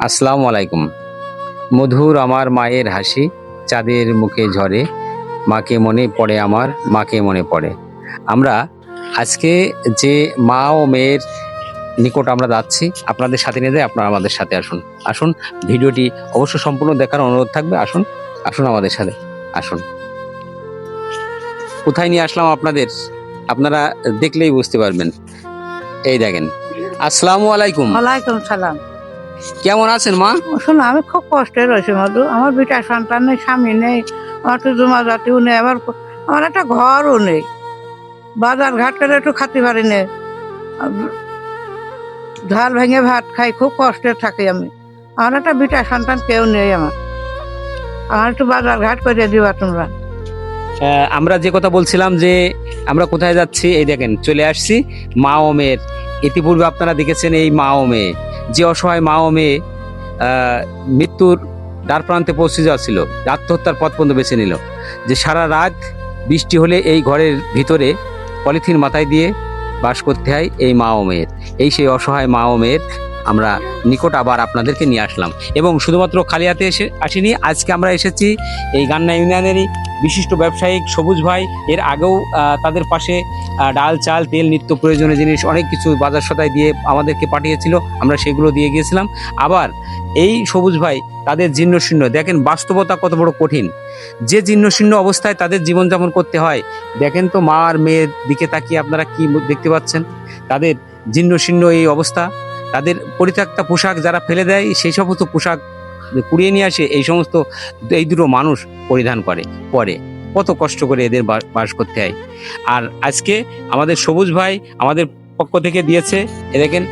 আসসালামু আলাইকুম। মধুর আমার মায়ের হাসি, চাঁদের মুখে ঝরে, মাকে মনে পড়ে আমার, মাকে মনে পড়ে। আমরা আজকে যে মা ও মেয়ের নিকট আমরা যাচ্ছি, আপনাদের সাথে নিয়ে যাই, আপনারা আমাদের সাথে আসুন। আসুন, ভিডিওটি অবশ্য সম্পূর্ণ দেখার অনুরোধ থাকবে। আসুন, আসুন আমাদের সাথে, আসুন। কোথায় নিয়ে আসলাম আপনাদের, আপনারা দেখলেই বুঝতে পারবেন। এই দেখেন। আসসালামু আলাইকুম। ওয়ালাইকুম সালাম। কেমন আছেন মা? শোনো, আমি খুব কষ্টে রয়েছি মধু। আমার দুইটা সন্তান নেই, স্বামী নেই, আমার তো জমা জাতিও নেই, আমার একটা ঘরও নেই। বাজার ঘাট করে একটু খাতে পারি না, ঝাল ভেঙে ভাত খাই, খুব কষ্টে থাকি আমি। আমার একটা বিটা সন্তান কেউ নেই আমার একটু বাজার ঘাট করে দিবা তোমরা। আমরা যে কথা বলছিলাম যে আমরা কোথায় যাচ্ছি, এই দেখেন চলে আসছি মা ও মেয়ের। ইতিপূর্বে আপনারা দেখেছেন এই মা ও মেয়ে, যে অসহায় মা ও মেয়ে মৃত্যুর দ্বার প্রান্তে পৌঁছে যাচ্ছিল, আত্মহত্যার পথ পর্যন্ত বেছে নিল। যে সারা রাত বৃষ্টি হলে এই ঘরের ভিতরে পলিথিন মাথায় দিয়ে বাস করতে হয় এই মা ও মেয়ের। এই সেই অসহায় মা ও মেয়ের আমরা নিকট আবার আপনাদেরকে নিয়ে আসলাম। এবং শুধুমাত্র খালি হাতে আসিনি, আজকে আমরা এসেছি এই গান্না ইউনিয়নেরই বিশিষ্ট ব্যবসায়িক সবুজ ভাই। এর আগেও তাদের পাশে ডাল, চাল, তেল, নিত্য প্রয়োজনীয় জিনিস অনেক কিছু বাজার সদাই দিয়ে আমাদেরকে পাঠিয়েছিল, আমরা সেগুলো দিয়ে গিয়েছিলাম। আবার এই সবুজ ভাই তাদের জীর্ণশীর্ণ, দেখেন বাস্তবতা কত বড় কঠিন, যে জীর্ণশীর্ণ অবস্থায় তাদের জীবনযাপন করতে হয়। দেখেন তো মা আর মেয়ের দিকে তাকিয়ে আপনারা কি দেখতে পাচ্ছেন, তাদের জীর্ণশীর্ণ এই অবস্থা। তাদের পরিত্যক্তা পোশাক যারা ফেলে দেয়, সেই সমস্ত পোশাক কুড়িয়ে নিয়ে আসে এই সমস্ত এই দুটো মানুষ পরিধান করে, পরে কত কষ্ট করে এদের বাস করতে হয়। আর আজকে আমাদের সবুজ ভাই আমাদের পক্ষ থেকে দিয়েছে, এ দেখেন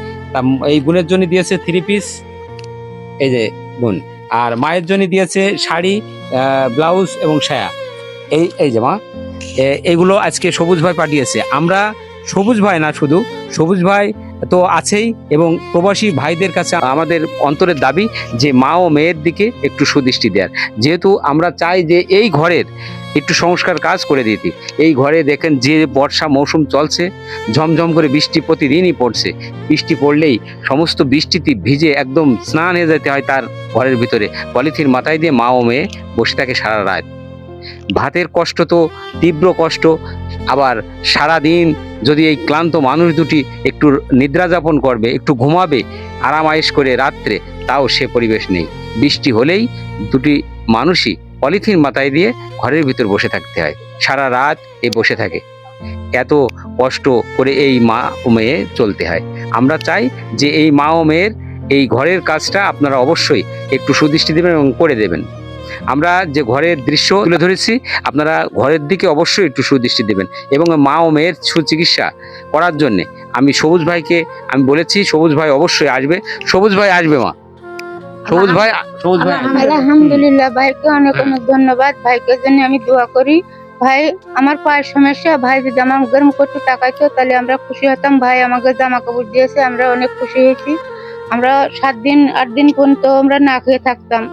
এই বোনের জন্য দিয়েছে 3 পিস, এই যে বোন। আর মায়ের জন্য দিয়েছে শাড়ি, ব্লাউজ এবং সায়া। এই যে মা, এইগুলো আজকে সবুজ ভাই পাঠিয়েছে। আমরা সবুজ ভাই না, শুধু সবুজ ভাই তো আছেই, এবং প্রবাসী ভাইদের কাছে আমাদের অন্তরের দাবি যে মা ও মেয়ের দিকে একটু সুদৃষ্টি দেওয়ার। যেহেতু আমরা চাই যে এই ঘরের একটু সংস্কার কাজ করে দিতে। এই ঘরে দেখেন যে বর্ষা মৌসুম চলছে, ঝমঝম করে বৃষ্টি প্রতিদিনই পড়ছে। বৃষ্টি পড়লেই সমস্ত বৃষ্টিতে ভিজে একদম স্নান হয়ে যেতে হয় তার ঘরের ভিতরে। পলিথিন মাথায় দিয়ে মা ও মেয়ে বসে থাকে সারা রাত। ভাতের কষ্ট তো তীব্র কষ্ট, আবার সারা দিন যদি এই ক্লান্ত মানুষ দুটি একটু নিদ্রা যাপন করবে, একটু ঘুমাবে আরাম আয়েশ করে রাত্রে, তাও সে পরিবেশ নেই। বৃষ্টি হলেই দুটি মানুষই পলিথিন মাথায় দিয়ে ঘরের ভিতর বসে থাকতে হয়, সারা রাত বসে থাকে। এত কষ্ট করে এই মা ও মেয়ে চলতে হয়। আমরা চাই যে এই মা ও মেয়ের এই ঘরের কাজটা আপনারা অবশ্যই একটু সুদৃষ্টি দেবেন এবং করে দেবেন। আমরা যে ঘরের দৃশ্য তুলে ধরেছি, আপনারা ঘরের দিকে অবশ্যই একটু সুদৃষ্টি দেবেন। এবং মা ও মেয়ের সুচিকিৎসা করার জন্যে আমি সবুজ ভাইকে আমি বলেছি, সবুজ ভাই অবশ্যই আসবে। সবুজ ভাই আসবে মা, সবুজ ভাই, সবুজ ভাই। আলহামদুলিল্লাহ, ভাইকে অনেক অনেক ধন্যবাদ। ভাইকে জন্য আমি দোয়া করি। ভাই, আমার পায়ের সমস্যা, ভাই যদি আমাদের মুখ একটু তাকাইতো তাহলে আমরা খুশি হতাম। ভাই আমাকে জামা কাপড় দিয়েছে, আমরা অনেক খুশি হয়েছি। আমরা 7 দিন 8 দিন পর্যন্ত আমরা না খেয়ে থাকতাম।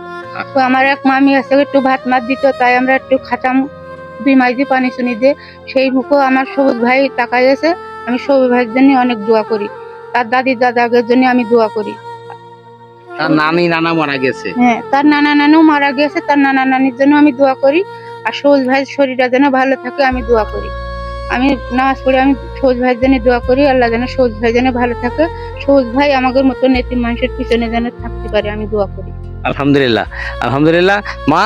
তো আমার এক মামি আছে, একটু ভাত মাত দিত, তাই আমরা একটু খাতাম 2 মাস দিয়ে পানি শুনি দিয়ে। সেই মুখও আমার সবুজ ভাই তাকাই আছে। আমি সবুজ ভাইয়ের জন্য অনেক দোয়া করি। তার দাদি দাদাদের জন্য আমি দোয়া করি। তার নানি নানা মারা গেছে, হ্যাঁ, তার নানা নানু মারা গেছে, তার নানা নানির জন্য আমি দোয়া করি। আর সবুজ ভাইয়ের শরীরটা যেন ভালো থাকে আমি দোয়া করি। আমি নামাজ পড়ে আমি সবুজ ভাইয়ের জন্য দোয়া করি, আল্লাহ যেন সবুজ ভাই যেন ভালো থাকে। সবুজ ভাই আমাদের মতো নেতিম মানুষের পিছনে যেন থাকতে পারে আমি দোয়া করি। আলহামদুলিল্লাহ, আলহামদুলিল্লাহ। মা,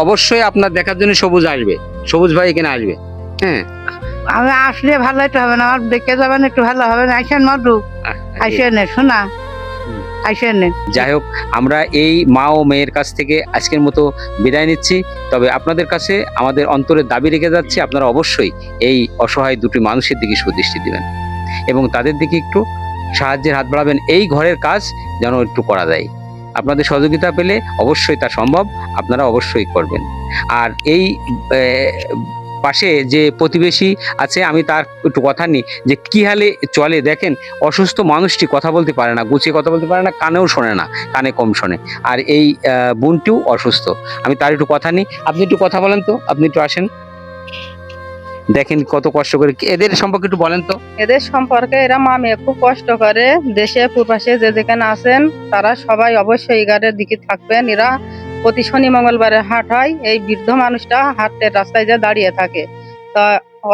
অবশ্যই আপনার দেখার জন্য সবুজ আসবে, সবুজ ভাই এখানে আসবে। হ্যাঁ, আমি আসলে ভালো একটু হবে না, আমার দেখে যাবেন একটু ভালো হবে না। আইসেন মধু, আইসেন শোনা, আইসেন। যাই হোক, আমরা এই মা ও মেয়ের কাছ থেকে আজকের মতো বিদায় নিচ্ছি। তবে আপনাদের কাছে আমাদের অন্তরের দাবি রেখে যাচ্ছি, আপনারা অবশ্যই এই অসহায় দুটি মানুষের দিকে সুদৃষ্টি দিবেন এবং তাদের দিকে একটু সাহায্যের হাত বাড়াবেন। এই ঘরের কাজ যেন একটু করা যায়, আপনাদের সহযোগিতা পেলে অবশ্যই তা সম্ভব, আপনারা অবশ্যই করবেন। আর এই পাশে যে প্রতিবেশী আছে, আমি তার একটু কথা নিই যে কি হালে চলে। দেখেন, অসুস্থ মানুষটি কথা বলতে পারে না, গুছিয়ে কথা বলতে পারে না, কানেও শোনে না, কানে কম শোনে। আর এই বোনটিও অসুস্থ, আমি তার একটু কথা নিই। আপনি একটু কথা বলেন তো, আপনি একটু আসেন। দেখেন কত কষ্ট করে। এদের সম্পর্কে একটু বলেন তো। এদের সম্পর্কে এরা মা মেয়ে খুব কষ্ট করে, দেশে প্রবাসে যে যেখানে আছেন তারা সবাই অবশ্যই এগারের দিকে থাকবেন। এরা প্রতি শনি মঙ্গলবারে হাট হয়, এই বৃদ্ধ মানুষটা হাটের রাস্তায় যে দাঁড়িয়ে থাকে, তা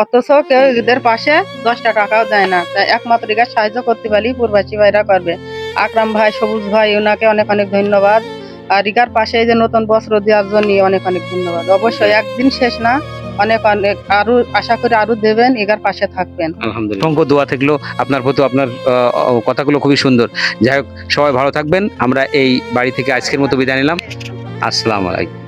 অথচ কেউ এদের পাশে 10টা টাকাও দেয় না। তাই একমাত্র এরা সাহায্য করতে পারি প্রবাসী ভাইরা করবে। আকরাম ভাই, সবুজ ভাই, ওনাকে অনেক অনেক ধন্যবাদ। আর ইগার পাশে এই যে নতুন বস্ত্র দেওয়ার জন্য অনেক অনেক ধন্যবাদ। অবশ্যই একদিন শেষ না, অনেক অনেক আরো আশা করি আরো দেবেন, এগার পাশে থাকবেন। আলহামদুলিল্লাহ, অসংখ্য দোয়া থাকলো আপনার প্রতি। আপনার কথাগুলো খুবই সুন্দর। যাই হোক, সবাই ভালো থাকবেন। আমরা এই বাড়ি থেকে আজকের মতো বিদায় নিলাম। আসসালামু আলাইকুম।